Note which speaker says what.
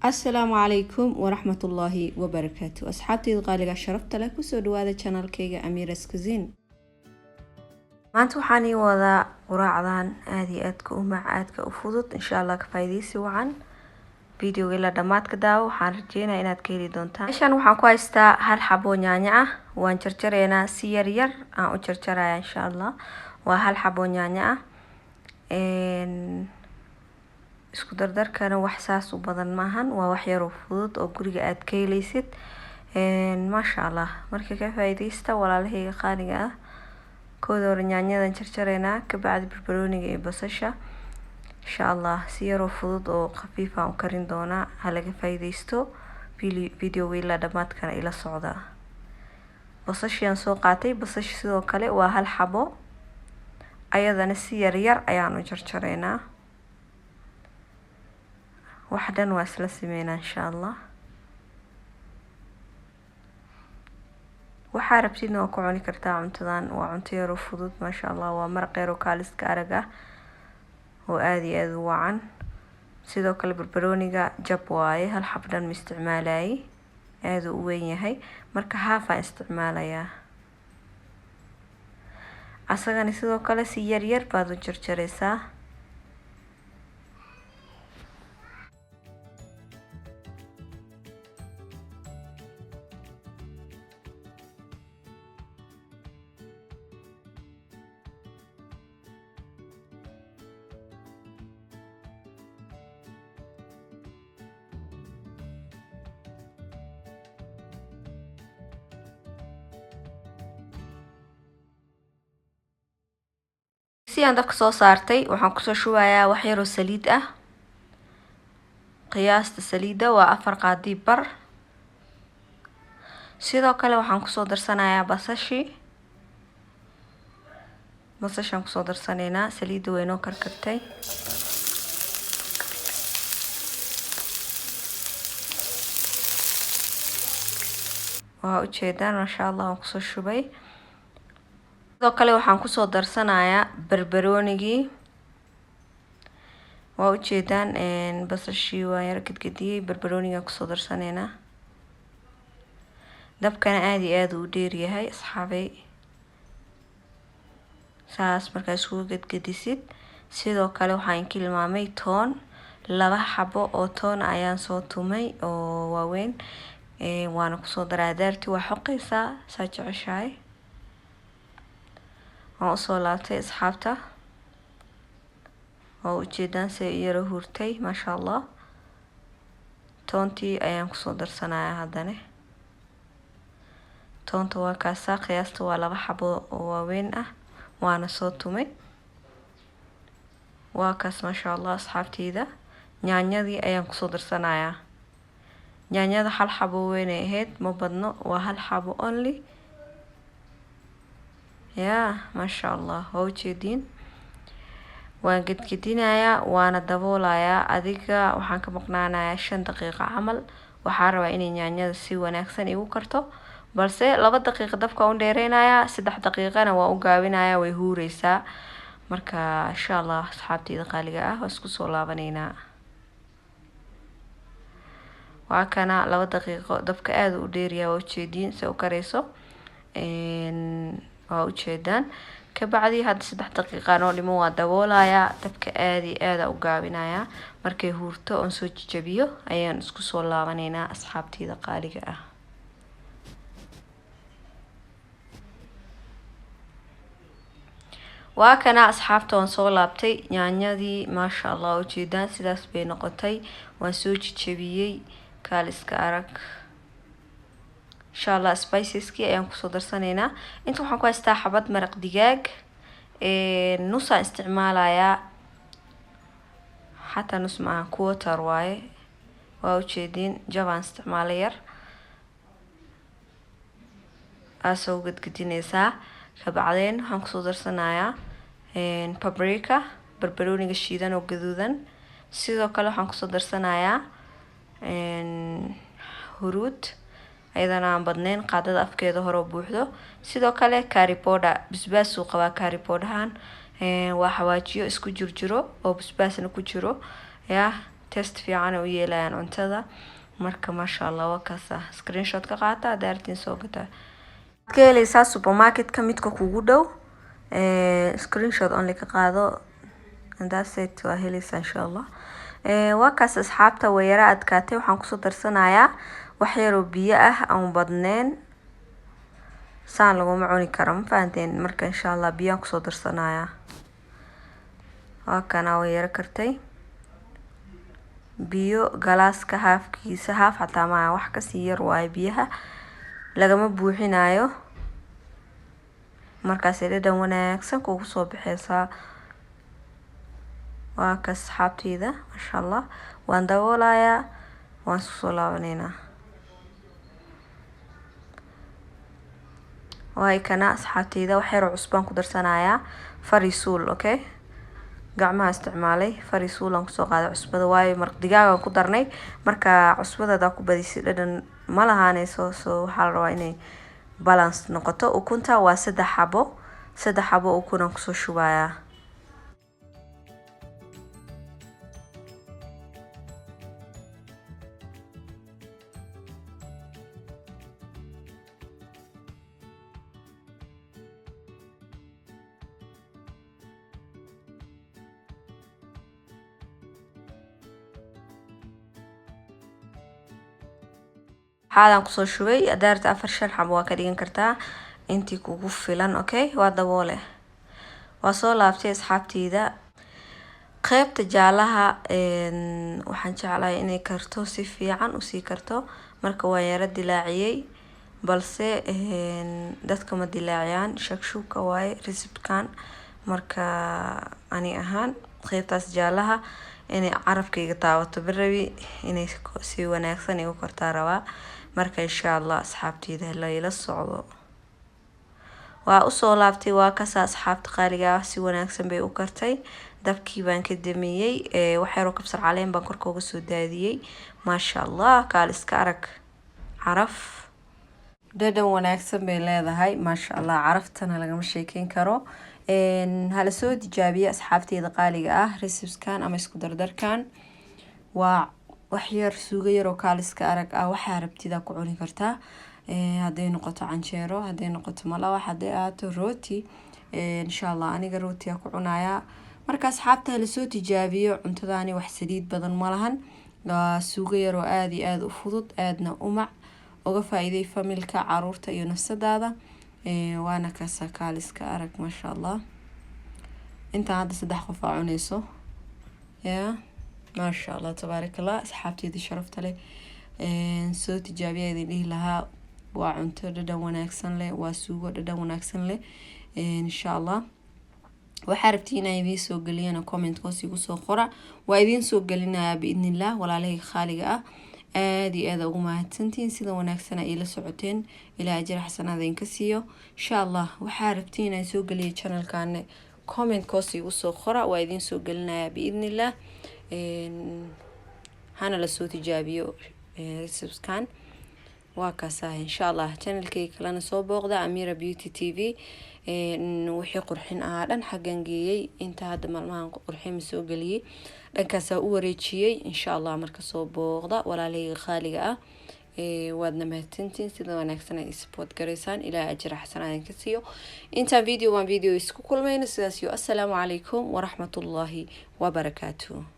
Speaker 1: السلام عليكم ورحمة الله وبركاته. أصحابتي الغالية شرفت لك وسودوا هذا channel كيجا أميرة كوزين. maanta waxaan ii wadaa quraacdan aad iyo aadka u macaadka u fudud insha Allah ka faa'iideysi wacan video ila dhamaadka daawo waxaan rajeynayaa inaad ka heli doontaan. Meeshan waxaan ku haystaa hal xabo yaanyo ah waan jarjareynaa si yar yar aan u jarjarayaa insha Allah. Waa hal xabo yaanyo ah isku dardarkana wax saas u badan maahan waa wax yar oo fudud oo guriga aad ka helaysid maasha Allah. Marka ka faa'iideysta walaalahayga qaaliga ah kooda hore yaanyadan jarjareynaa ka bacdi barbarooniga iyo basasha insha Allah si yar oo fudud oo khafiif ah u karin doonaa ha laga faa'iideysto video ila dhamaadkana ila socda. Basashaan soo qaatay basasha sidoo kale waa hal xabo ayadana si yar yar ayaan u jarjareynaa waxdan waa isla sameynaa insha Allah. waxaa rabtidna waa ku cuni kartaa cuntadan waa cunto yar oo fudud maasha Allah. waa maraq yar oo kaaliska arag ah oo aad iyo aad u wacan sidoo kale barbarooniga jab waaye hal xabdan ma isticmaalay aad u weyn yahay marka haaf aan isticmaalayaa asagana sidoo kale si yar yar baad u jarjaraysaa. si aan dabka soo saartay waxaan ku soo shubayaa wax yar oo saliid ah. qiyaasta saliida waa 4 qaadi bar. sidoo kale waxaan ku soo darsanayaa basashaan ku soo darsaneynaa saliida way noo karkartay. waa u jeedaan masha Allah waan ku soo shubay. sidoo kale waxaan ku soo darsanayaa barbaroonigi waa u jeedaan basashii waa yar gadgadiyay barbarooniga ku soo darsaneynaa. dabkana aad iyo aad u dheer yahay asxaabay saas markaa isku gadgadisid. sidoo kale waxaan kilmaamay toon 2 xabo oo toon ayaan soo tumay oo waaweyn waana ku soo daraa daarti waa xoqaysaa saa jeceshahay. waan u soo laabtay asxaabta waa u jeedaan say yar hurtay maasha Allah. toontii ayaan ku soo darsanayaa haddana toonta waa kaasa qiyaasta waa 2 xabo oo waaweyn ah waana soo tumay waa kaas maasha Allah asxaabteyda. yaanyadii ayaan ku soo darsanayaa yaanyada hal xabo weyn ay ahayd ma badno waa hal xabo only maasha Allah. waa u jeedin waan gadgadinayaa waana daboolayaa adiga waxaan ka maqnaanayaa 5 daqiiqo camal. waxaan rabaa inay yaanyada si wanaagsan igu karto balse 2 daqiiqo dabka u dheereynayaa 3 daqiiqana waa u gaabinayaa way huureysaa. marka insha Allah asxaabteyda qaaliga ah waa isku soo laabaneynaa. waa kana 2 daqiiqo dabka aad u dheeriyaa waa u jeedin si u kareyso waa u jeedaan ka bacdi had 3 daqiiqo oo dhimo waa daboolayaa dabka aad iyo aad u gaabinayaa. markay huurto oo soo jajabiyo ayaan isku soo laabaneynaa asxaabteyda qaaliga ah. waa kana asxaabta waan soo laabtay yaanyadii maasha Allah u jeedaan sidaas bay noqotay waan soo jajabiyay kaaliska arag insha Allah. spiceski ayaan ku soo darsaneynaa. inta waxaan ku haystaa xabad maraq digaag nus aan isticmaalayaa xataa nus ma aha quarter waaye waa u jeedin jabaan isticmaalay yar asoo gadgadinaysaa ka bacdeen waxaan ku soo darsanayaa paprika barbarooniga shiidan oo gaduudan. sidoo kale waxaan ku soo darsanayaa huruud ayadana aan badnayn qaadada afkeeda hore buuxdo. sidoo kale curry powder basbaas uu qabaa curry powder waa xawaajiyo isku jirjiro oo basbaasna ku jiro test fiican u yeelayaan cuntada marka masha Allah waa kaasa screenshot ka qaata daartiin soo gata ka helaysaa supermarket ka midka kugu dhow screenshot only ka qaado and that's it waa helaysaa insha Allah waa kaas asxaabta weeyara adkaatay waxaan kusoo darsanayaa wax yar oo biyo ah aan badneen saan lagu macuni karo ma fahanteen marka insha Allah biyo kusoo darsanayaa waa kana weeyara kartay biyo galaaska halfkiisa half xataa ma wax ka sii yar waay biyaha lagama buuxinayo markaas dhadhan wanaagsan kugu soo bixaysaa waa ka asxaabtayda masha Allah waan daboolayaa waan soo laabaneynaa way kana asxaabtayda wax yar cusbaan ku darsanayaa farisuul okay gacmaha isticmaalay farisuul aan kusoo qaaday cusbada waayo maraq digaaga ku darnay marka cusbada ku badisay dhadhan ma lahaanayso soo waxa la rabaa inay balance noqoto ukunta waa 3 xabo ukun aan kusoo shubayaa حالا kusoo shubay adaarta 4 xabo waa ka dhigan kartaa intii kugu filan okay waa daboole waa soo laabtay asxaabtayda qaybta jaalaha waxaan jeclahay inay karto si fiican u sii karto marka waa yara dilaaciyay balse dadka ma dilaaciyaan shakshuka waay recipe-kan marka ani ahaan qaybtaas jaalaha inay carabkayga taabato barabi inay si wanaagsan igu kartaa rabaa marka insha Allah asxaabtayda la ila socdo waa u soo laabtay waa ka asxaabta qaaliga si wanaagsan bay u kartay dabkii baan ka damiyay wax yar oo kabsar caleen baan korkooga soo daadiyay masha Allah kaal iska arag caraf dhadhan wanaagsan bay leedahay masha Allah caraftana laga sheekeyn karo hala soo tijaabiyo asxaabtayda qaaliga ah recipe-kan ama isku dardarkan waa wax yar suugo yar oo kaal iska arag ah waxa rabtida ku cuni kartaa haday noqoto canjeero haday noqoto malawax haday aato rooti insha Allah aniga rooti ku cunaya marka asxaabta hala soo tijaabiyo cuntadaani wax saliid badan ma lahan suugo yar oo aad u fudud aadna umac uga faa'iiday familka caruurta iyo nafsadaada وانا كاسا كاليسكا أرك ما شاء الله انت هذا 3 qof cunayso يا ما شاء الله تبارك الله أصحابتي دي شرفت لي soo tijaabiyay idin lahaa waa cunto dhadhan wanaagsan leh waa suugo dhadhan wanaagsan leh insha Allah waxa rabtiin inay idin soo galiyana comment hoos igu soo qora waa idin soo galinayaa biidnillah walaalay khaaliga ah aad ugu mahadsantiin sida wanaagsan ay la socoteen ilaa ajir xasanaad idin ka siiyo insha Allah waxa rabtiin inay soo galiyo channel-kan comment hoos igu soo qora waa idin soo galinayaa biidnillah hana la soo tijaabiyo recipes-kan waa kaasa insha Allah channel-kayga kalena soo booqda Amira Beauty TV wixii qurxin dhan xagan geeyay inta hadda maalmahan qurxin soo galiyay dhankaas u wareejiyay insha Allah marka soo booqda walaalay khaaliga ah waadna mahadsantiin sida wanaagsan ay support gareysaan ilaa ajir xasanaad ka siiyo inta video isku kulmayna sidaas iyo assalaamu calaykum wa rahmatullahi wa barakaatuh